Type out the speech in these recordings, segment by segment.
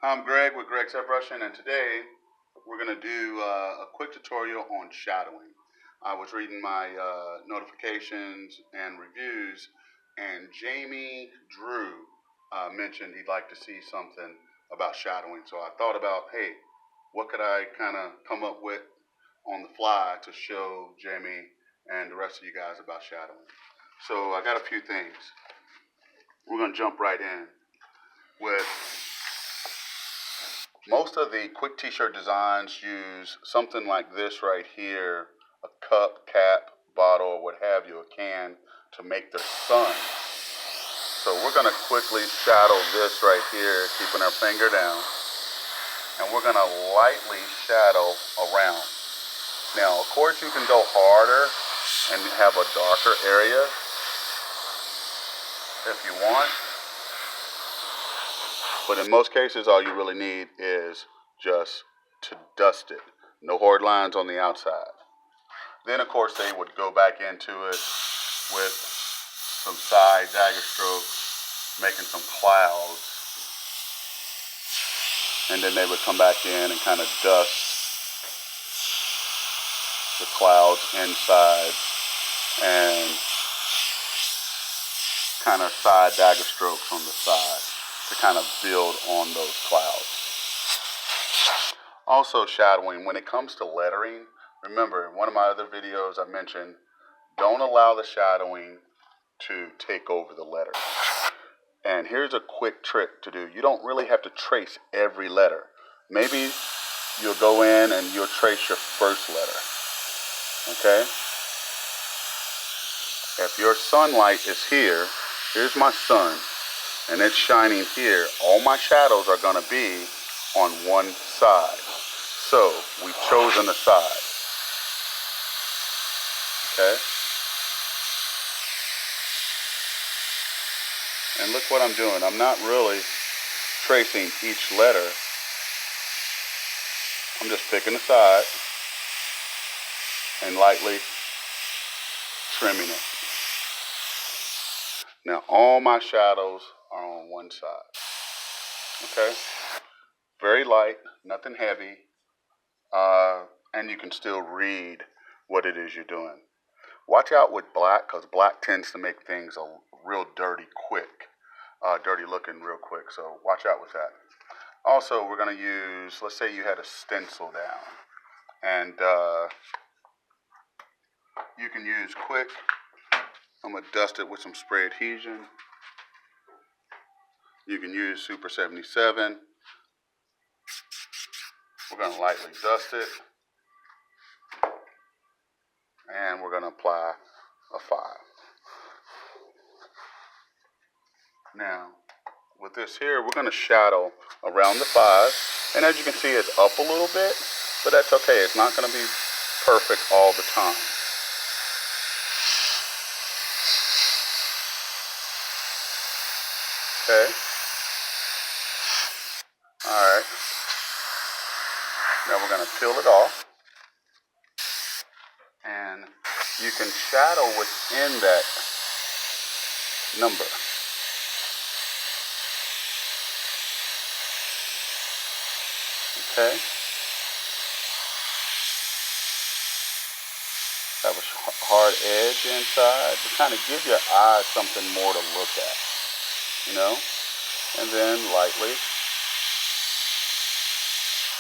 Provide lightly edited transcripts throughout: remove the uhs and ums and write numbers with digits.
I'm Greg with Greg's Airbrushing, and today we're going to do a quick tutorial on shadowing. I was reading my notifications and reviews, and Jamie Drew mentioned he'd like to see something about shadowing. So I thought about, hey, what could I kind of come up with on the fly to show Jamie and the rest of you guys about shadowing. So I got a few things. We're going to jump right in with most of the quick t-shirt designs use something like this right here, a cup, cap, bottle, or what have you, a can, to make their sun. So we're going to quickly shadow this right here, keeping our finger down, and we're going to lightly shadow around. Now, of course, you can go harder and have a darker area if you want. But in most cases, all you really need is just to dust it. No hard lines on the outside. Then, of course, they would go back into it with some side dagger strokes, making some clouds. And then they would come back in and kind of dust the clouds inside and kind of side dagger strokes on the side to kind of build on those clouds. Also shadowing, when it comes to lettering, remember in one of my other videos I mentioned, don't allow the shadowing to take over the letter. And here's a quick trick to do. You don't really have to trace every letter. Maybe you'll go in and you'll trace your first letter. Okay? If your sunlight is here, here's my sun, and it's shining here, all my shadows are going to be on one side. So we've chosen a side. Okay? And look what I'm doing. I'm not really tracing each letter. I'm just picking a side and lightly trimming it. Now all my shadows are on one side. Okay? Very light, nothing heavy, and you can still read what it is you're doing. Watch out with black, because black tends to make things real dirty dirty looking real quick, so watch out with that. Also, we're going to use, let's say you had a stencil down, and you can use quick. I'm going to dust it with some spray adhesion. You can use Super 77. We're going to lightly dust it. And we're going to apply a 5. Now, with this here, we're going to shadow around the 5. And as you can see, it's up a little bit, but that's okay. It's not going to be perfect all the time. Okay. Alright. Now we're going to peel it off. And you can shadow within that number. Okay. Have a hard edge inside to kind of give your eyes something more to look at, you know, and then lightly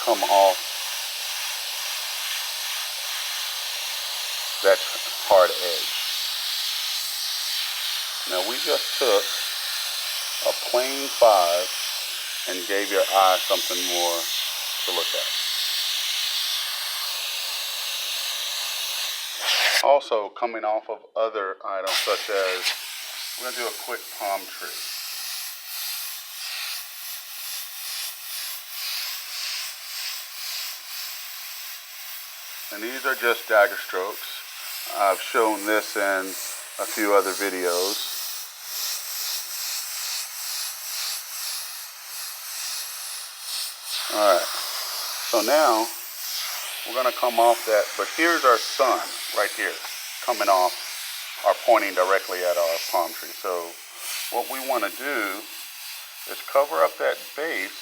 come off that hard edge. Now we just took a plain 5 and gave your eye something more to look at. Also, coming off of other items such as, we're going to do a quick palm tree. And these are just dagger strokes. I've shown this in a few other videos. Alright, so now we're going to come off that, but here's our sun right here, coming off or pointing directly at our palm tree. So what we want to do is cover up that base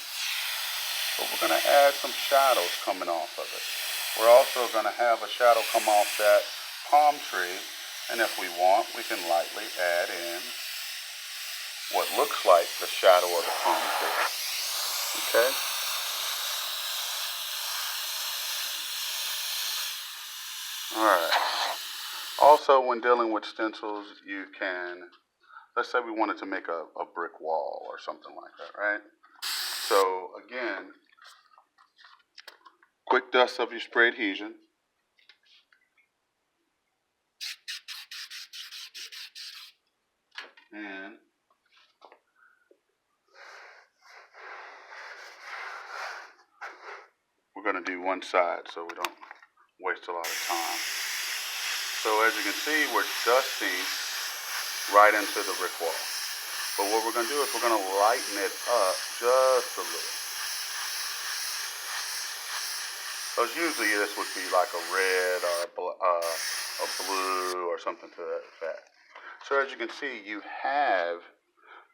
but we're going to add some shadows coming off of it. We're also going to have a shadow come off that palm tree, and if we want, we can lightly add in what looks like the shadow of the palm tree. Okay? Alright. Also, when dealing with stencils, you can, let's say we wanted to make a brick wall or something like that, right? So, again, quick dust of your spray adhesion. And we're going to do one side so we don't waste a lot of time. So as you can see, we're dusting right into the brick wall. But what we're going to do is we're going to lighten it up just a little. So usually this would be like a red or a blue or something to that effect. So as you can see, you have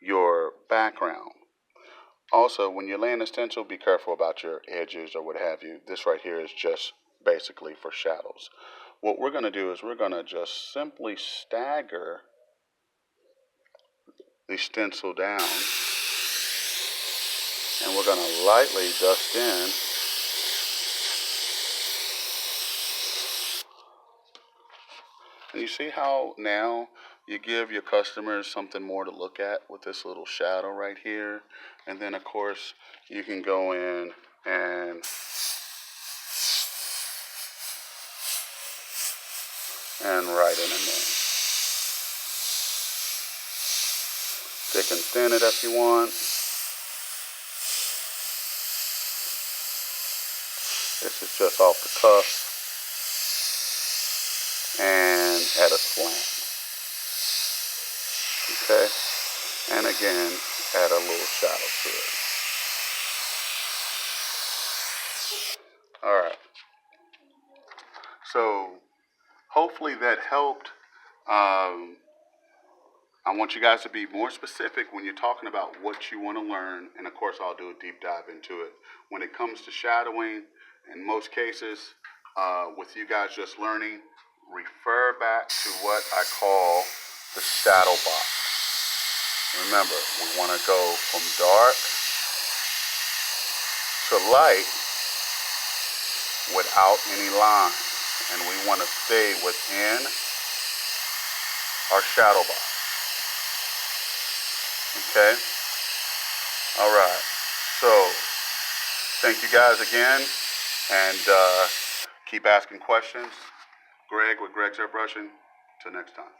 your background. Also, when you're laying a stencil, be careful about your edges or what have you. This right here is just basically for shadows. What we're going to do is we're going to just simply stagger the stencil down, and we're going to lightly dust in. And you see how now you give your customers something more to look at with this little shadow right here. And then of course you can go in and write in there. Thick and thin it if you want. This is just off the cuff. And add a slant. Okay? And again, add a little shadow to it. Alright. So, hopefully that helped. I want you guys to be more specific when you're talking about what you want to learn, and of course I'll do a deep dive into it. When it comes to shadowing, in most cases, with you guys just learning, refer back to what I call the shadow box. Remember, we want to go from dark to light without any lines, and we want to stay within our shadow box. Okay? Alright. So, thank you guys again, and keep asking questions. Greg with Greg's Airbrushing. Till next time.